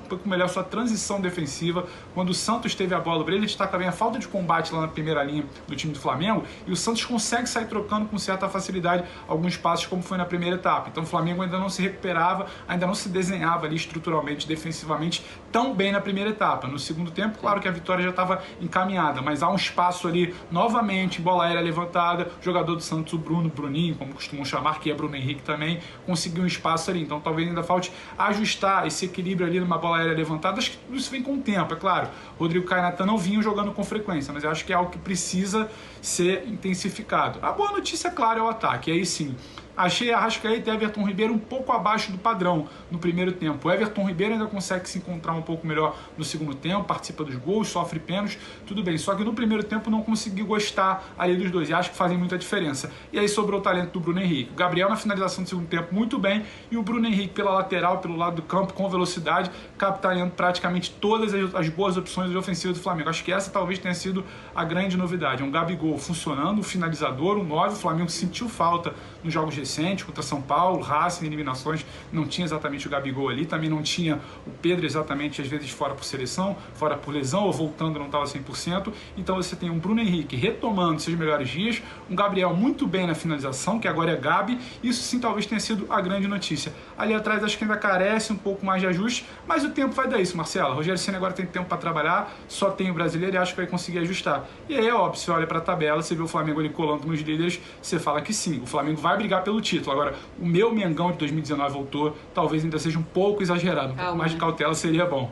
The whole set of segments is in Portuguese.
pouco melhor sua transição defensiva. Quando o Santos teve a bola, ele destaca bem a falta de combate lá na primeira linha do time do Flamengo, e o Santos consegue sair trocando com certa facilidade alguns passos, como foi na primeira etapa. Então o Flamengo ainda não se recuperava, ainda não se desenhava ali estruturalmente, defensivamente, tão bem na primeira etapa. No segundo tempo, claro que a vitória já estava encaminhada, mas há um espaço ali, novamente, bola aérea levantada, o jogador do Santos, o Bruninho, como costumam chamar, que é Bruno Henrique também, conseguiu um espaço ali. Então talvez ainda falte ajustar esse equilíbrio ali numa bola aérea levantada. Acho que tudo isso vem com o tempo, é claro. Rodrigo Caio e Natan não vinham jogando com frequência, mas eu acho que é algo que precisa ser intensificado. A boa notícia, claro, é o ataque. E aí sim, achei a Arrascaeta e Everton Ribeiro um pouco abaixo do padrão no primeiro tempo. O Everton Ribeiro ainda consegue se encontrar um pouco melhor no segundo tempo, participa dos gols, sofre pênaltis, tudo bem. Só que no primeiro tempo não consegui gostar ali dos dois, e acho que fazem muita diferença. E aí sobrou o talento do Bruno Henrique. O Gabriel na finalização do segundo tempo muito bem, e o Bruno Henrique pela lateral, pelo lado do campo, com velocidade, capitaneando praticamente todas as boas opções de ofensiva do Flamengo. Acho que essa talvez tenha sido a grande novidade. Um Gabigol funcionando, um finalizador, um 9, o Flamengo sentiu falta nos jogos recente, contra São Paulo, Racing, eliminações, não tinha exatamente o Gabigol ali, também não tinha o Pedro exatamente, às vezes fora por seleção, fora por lesão, ou voltando não estava 100%, então você tem um Bruno Henrique retomando seus melhores dias, um Gabriel muito bem na finalização, que agora é Gabi, isso sim talvez tenha sido a grande notícia. Ali atrás acho que ainda carece um pouco mais de ajuste, mas o tempo vai dar isso, Marcelo. Rogério Ceni agora tem tempo para trabalhar, só tem o brasileiro e acho que vai conseguir ajustar. E aí é óbvio, você olha para a tabela, você vê o Flamengo ali colando nos líderes, você fala que sim, o Flamengo vai brigar pelo título. Agora, o meu Mengão de 2019 voltou, talvez ainda seja um pouco exagerado, um pouco mais de cautela seria bom.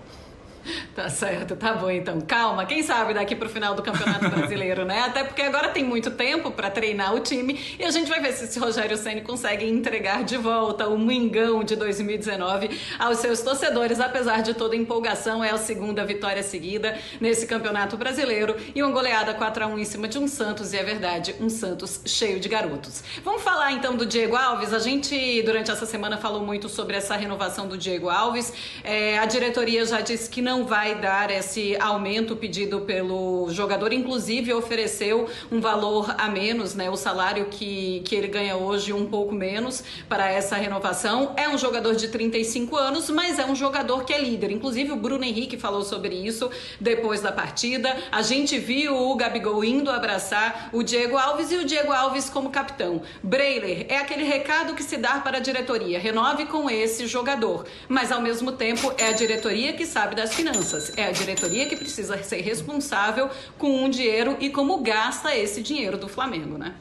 Tá certo, tá bom então. Calma, quem sabe daqui pro final do Campeonato Brasileiro, né? Até porque agora tem muito tempo para treinar o time e a gente vai ver se esse Rogério Ceni consegue entregar de volta o Mengão de 2019 aos seus torcedores. Apesar de toda a empolgação, é a segunda vitória seguida nesse Campeonato Brasileiro e uma goleada 4-1 em cima de um Santos, e é verdade, um Santos cheio de garotos. Vamos falar então do Diego Alves. A gente, durante essa semana, falou muito sobre essa renovação do Diego Alves. A diretoria já disse que não vai dar esse aumento pedido pelo jogador, inclusive ofereceu um valor a menos, né? O salário que ele ganha hoje um pouco menos para essa renovação. É um jogador de 35 anos, mas é um jogador que é líder. Inclusive o Bruno Henrique falou sobre isso depois da partida. A gente viu o Gabigol indo abraçar o Diego Alves e o Diego Alves como capitão. Breiler, é aquele recado que se dá para a diretoria: renove com esse jogador, mas ao mesmo tempo é a diretoria que sabe das finanças, é a diretoria que precisa ser responsável com o dinheiro e como gasta esse dinheiro do Flamengo, né?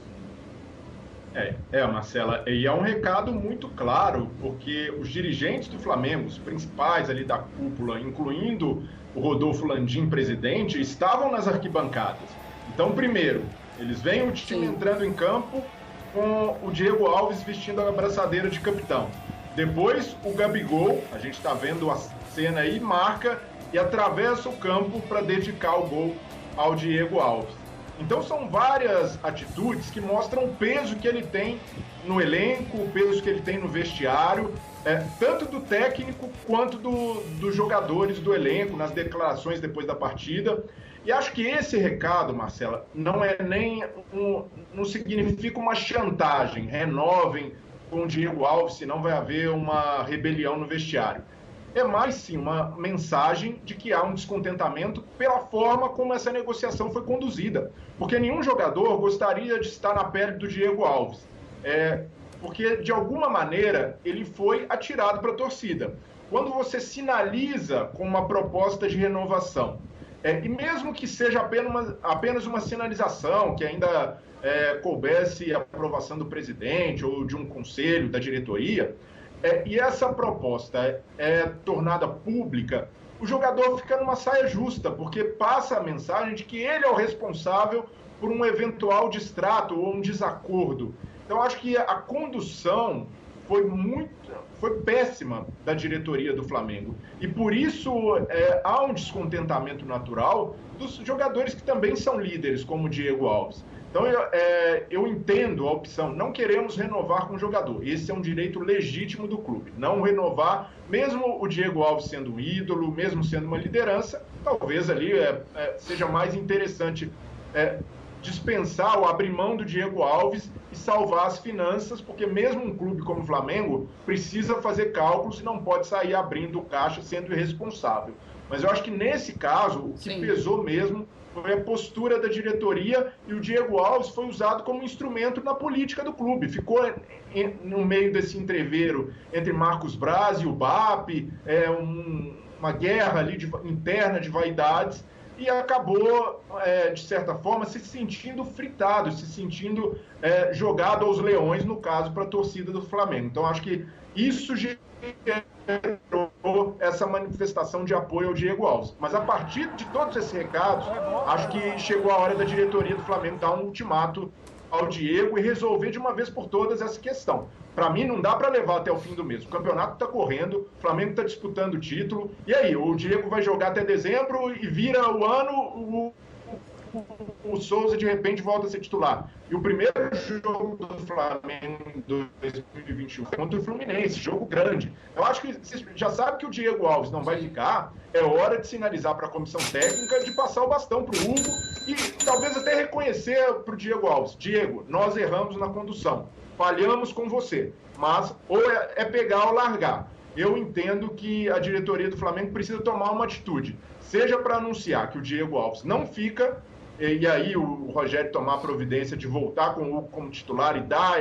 Marcela, e é um recado muito claro, porque os dirigentes do Flamengo, os principais ali da cúpula, incluindo o Rodolfo Landim, presidente, estavam nas arquibancadas. Então, primeiro, eles veem o time entrando em campo com o Diego Alves vestindo a abraçadeira de capitão. Depois, o Gabigol, a gente está vendo a cena aí, marca e atravessa o campo para dedicar o gol ao Diego Alves. Então são várias atitudes que mostram o peso que ele tem no elenco, o peso que ele tem no vestiário, tanto do técnico quanto dos jogadores do elenco, nas declarações depois da partida. E acho que esse recado, Marcela, não é nem não significa uma chantagem, renovem com o Diego Alves, senão vai haver uma rebelião no vestiário. É mais sim uma mensagem de que há um descontentamento pela forma como essa negociação foi conduzida. Porque nenhum jogador gostaria de estar na pele do Diego Alves. Porque, de alguma maneira, ele foi atirado para a torcida. Quando você sinaliza com uma proposta de renovação, e mesmo que seja apenas uma sinalização, que ainda coubesse a aprovação do presidente ou de um conselho, da diretoria, e essa proposta é tornada pública, o jogador fica numa saia justa, porque passa a mensagem de que ele é o responsável por um eventual distrato ou um desacordo. Então, acho que a condução foi péssima da diretoria do Flamengo. E por isso há um descontentamento natural dos jogadores que também são líderes, como o Diego Alves. Então, eu entendo a opção, não queremos renovar com o jogador. Esse é um direito legítimo do clube. Não renovar, mesmo o Diego Alves sendo um ídolo, mesmo sendo uma liderança, talvez ali seja mais interessante dispensar ou abrir mão do Diego Alves e salvar as finanças, porque mesmo um clube como o Flamengo precisa fazer cálculos e não pode sair abrindo o caixa sendo irresponsável. Mas eu acho que nesse caso, o que pesou mesmo foi a postura da diretoria, e o Diego Alves foi usado como instrumento na política do clube. Ficou no meio desse entreveiro entre Marcos Braz e o BAP, uma guerra ali interna de vaidades, e acabou, de certa forma, se sentindo fritado, se sentindo jogado aos leões, no caso, para a torcida do Flamengo. Então, acho que isso gerou essa manifestação de apoio ao Diego Alves. Mas a partir de todos esses recados, acho que chegou a hora da diretoria do Flamengo dar um ultimato ao Diego e resolver de uma vez por todas essa questão. Para mim, não dá para levar até o fim do mês. O campeonato está correndo, o Flamengo está disputando o título. E aí, o Diego vai jogar até dezembro e vira o ano, o Souza de repente volta a ser titular. E o primeiro jogo do Flamengo em 2021 foi contra o Fluminense, jogo grande. Eu acho que você já sabe que o Diego Alves não vai ficar, é hora de sinalizar para a comissão técnica de passar o bastão para o Hugo e talvez até reconhecer para o Diego Alves: Diego, nós erramos na condução, falhamos com você, mas ou é pegar ou largar. Eu entendo que a diretoria do Flamengo precisa tomar uma atitude, seja para anunciar que o Diego Alves não fica, e aí o Rogério tomar a providência de voltar com o Hugo como titular e dar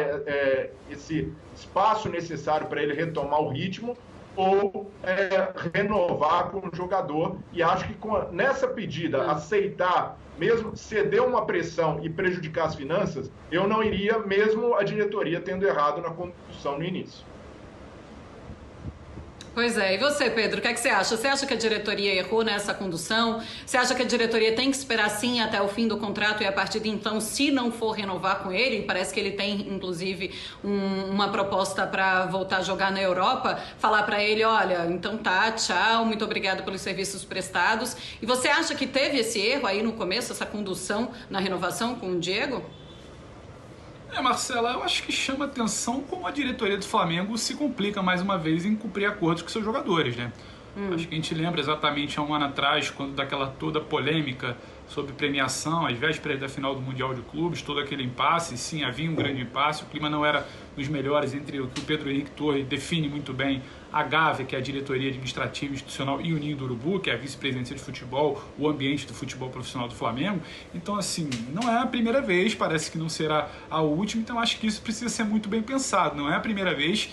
esse espaço necessário para ele retomar o ritmo, ou renovar com o jogador. E acho que nessa pedida, aceitar, mesmo ceder uma pressão e prejudicar as finanças, eu não iria, mesmo a diretoria tendo errado na condução no início. Pois é, e você, Pedro, o que é que você acha? Você acha que a diretoria errou nessa condução? Você acha que a diretoria tem que esperar sim até o fim do contrato e a partir de então, se não for renovar com ele, parece que ele tem inclusive uma proposta para voltar a jogar na Europa, falar para ele: olha, então tá, tchau, muito obrigado pelos serviços prestados. E você acha que teve esse erro aí no começo, essa condução na renovação com o Diego? Marcela, eu acho que chama atenção como a diretoria do Flamengo se complica mais uma vez em cumprir acordos com seus jogadores, né? Acho que a gente lembra exatamente há um ano atrás, quando daquela toda polêmica sobre premiação, às vésperas da final do Mundial de Clubes, todo aquele impasse. Sim, havia um grande impasse, o clima não era dos melhores entre o que o Pedro Henrique Torres define muito bem, a Gávea, que é a diretoria administrativa e institucional, e o Ninho do Urubu, que é a vice-presidência de futebol, o ambiente do futebol profissional do Flamengo. Então, assim, não é a primeira vez, parece que não será a última, então acho que isso precisa ser muito bem pensado. Não é a primeira vez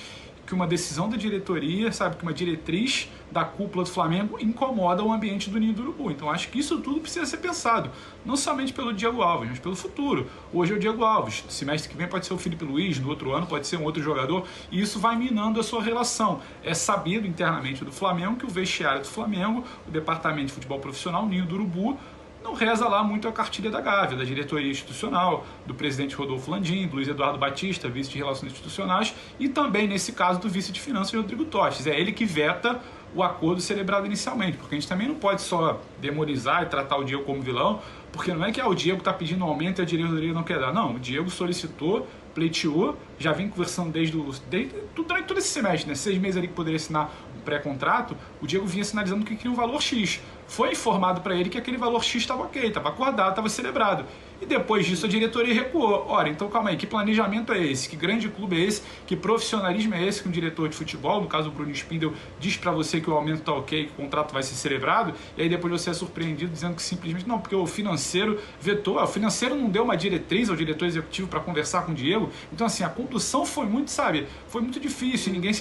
que uma decisão da diretoria, sabe, que uma diretriz da cúpula do Flamengo incomoda o ambiente do Ninho do Urubu. Então acho que isso tudo precisa ser pensado, não somente pelo Diego Alves, mas pelo futuro. Hoje é o Diego Alves, no semestre que vem pode ser o Felipe Luiz, no outro ano pode ser um outro jogador, e isso vai minando a sua relação. É sabido internamente do Flamengo que o vestiário do Flamengo, o departamento de futebol profissional, o Ninho do Urubu, não reza lá muito a cartilha da Gávea, da diretoria institucional, do presidente Rodolfo Landim, do Luiz Eduardo Batista, vice de Relações Institucionais, e também, nesse caso, do vice de Finanças, Rodrigo Tostes. É ele que veta o acordo celebrado inicialmente, porque a gente também não pode só demonizar e tratar o Diego como vilão, porque não é que o Diego está pedindo um aumento e a diretoria não quer dar. Não, o Diego solicitou, pleiteou, já vem conversando durante todo esse semestre, né? 6 meses ali que poderia assinar um pré-contrato, o Diego vinha sinalizando que queria um valor X. Foi informado para ele que aquele valor X estava ok, estava acordado, estava celebrado. E depois disso a diretoria recuou. Ora, então calma aí, que planejamento é esse? Que grande clube é esse? Que profissionalismo é esse que um diretor de futebol, no caso o Bruno Spindel, diz para você que o aumento está ok, que o contrato vai ser celebrado, e aí depois você é surpreendido dizendo que simplesmente não, porque o financeiro vetou. O financeiro não deu uma diretriz ao diretor executivo para conversar com o Diego. Então assim, a condução foi muito, sabe, foi muito difícil, ninguém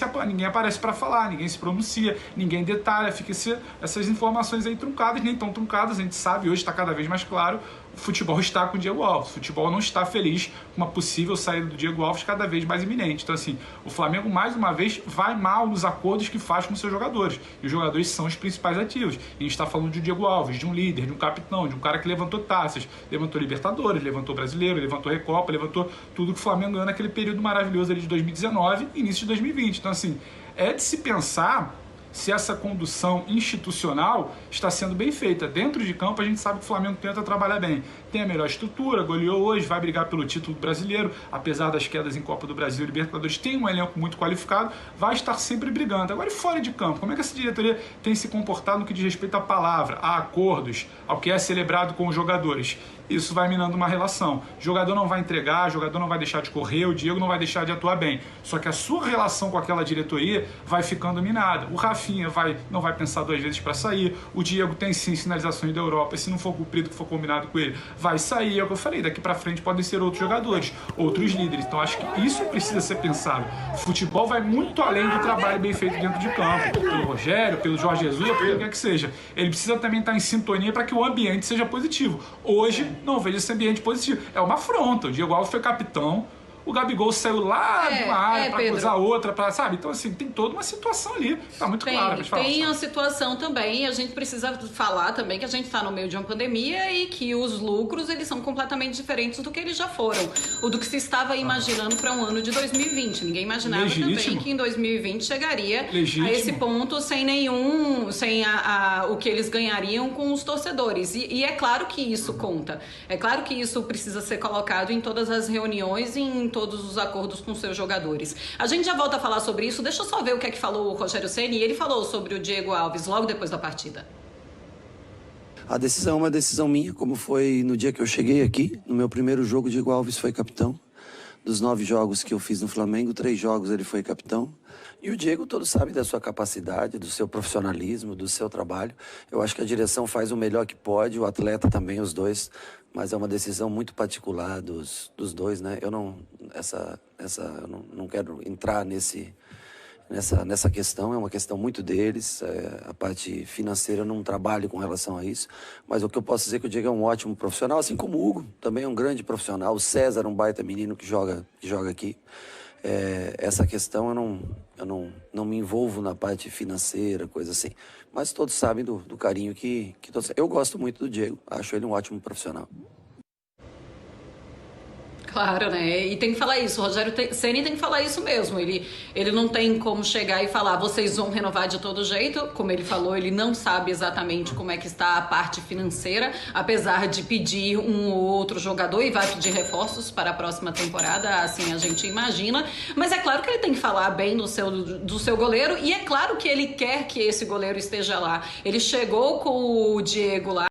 aparece para falar, ninguém se pronuncia, ninguém detalha, fica essas informações aí truncadas, nem tão truncadas, a gente sabe, hoje está cada vez mais claro, o futebol está com o Diego Alves, o futebol não está feliz com uma possível saída do Diego Alves cada vez mais iminente. Então assim, o Flamengo mais uma vez vai mal nos acordos que faz com seus jogadores, e os jogadores são os principais ativos. E a gente está falando de Diego Alves, de um líder, de um capitão, de um cara que levantou taças, levantou Libertadores, levantou Brasileiro, levantou Recopa, levantou tudo que o Flamengo ganhou naquele período maravilhoso ali de 2019 e início de 2020. Então assim, é de se pensar se essa condução institucional está sendo bem feita. Dentro de campo a gente sabe que o Flamengo tenta trabalhar bem, tem a melhor estrutura, goleou hoje, vai brigar pelo título brasileiro, apesar das quedas em Copa do Brasil e Libertadores, tem um elenco muito qualificado, vai estar sempre brigando. Agora, e fora de campo, como é que essa diretoria tem se comportado no que diz respeito à palavra, a acordos, ao que é celebrado com os jogadores? isso vai minando uma relação. O jogador não vai entregar, o jogador não vai deixar de correr, o Diego não vai deixar de atuar bem. Só que a sua relação com aquela diretoria vai ficando minada. O Rafinha não vai pensar 2 vezes para sair, o Diego tem sim sinalizações da Europa, e se não for cumprido o que for combinado com ele, vai sair. É o que eu falei, daqui para frente podem ser outros jogadores, outros líderes. Então acho que isso precisa ser pensado. O futebol vai muito além do trabalho bem feito dentro de campo, pelo Rogério, pelo Jorge Jesus, ou pelo que quer que seja. Ele precisa também estar em sintonia para que o ambiente seja positivo. Hoje, não vejo esse ambiente positivo. É uma afronta. O Diego Alves foi capitão, o Gabigol saiu lá de uma área para cruzar outra, sabe? Então, assim, tem toda uma situação ali. Tá muito claro. Tem a situação também, e a gente precisa falar também que a gente está no meio de uma pandemia e que os lucros, eles são completamente diferentes do que eles já foram. O do que se estava imaginando para um ano de 2020. Ninguém imaginava também que em 2020 chegaria a esse ponto sem o que eles ganhariam com os torcedores. E é claro que isso conta. É claro que isso precisa ser colocado em todas as reuniões e em todos os acordos com seus jogadores. A gente já volta a falar sobre isso. Deixa eu só ver o que é que falou o Rogério Ceni. Ele falou sobre o Diego Alves logo depois da partida. A decisão é uma decisão minha, como foi no dia que eu cheguei aqui. No meu primeiro jogo, o Diego Alves foi capitão. Dos 9 jogos que eu fiz no Flamengo, 3 jogos ele foi capitão. E o Diego, todos sabem da sua capacidade, do seu profissionalismo, do seu trabalho. Eu acho que a direção faz o melhor que pode, o atleta também, os dois. Mas é uma decisão muito particular dos dois, né? Eu não quero entrar nessa questão, é uma questão muito deles. A parte financeira eu não trabalho com relação a isso. Mas o que eu posso dizer é que o Diego é um ótimo profissional, assim como o Hugo, também é um grande profissional. O César, um baita menino que joga aqui. Essa questão eu não me envolvo na parte financeira, coisa assim. Mas todos sabem do carinho que todos... Eu gosto muito do Diego, acho ele um ótimo profissional. Claro, né? E tem que falar isso. O Rogério Ceni tem que falar isso mesmo. Ele não tem como chegar e falar, vocês vão renovar de todo jeito. Como ele falou, ele não sabe exatamente como é que está a parte financeira, apesar de pedir um ou outro jogador e vai pedir reforços para a próxima temporada, assim a gente imagina. Mas é claro que ele tem que falar bem do seu goleiro, e é claro que ele quer que esse goleiro esteja lá. Ele chegou com o Diego lá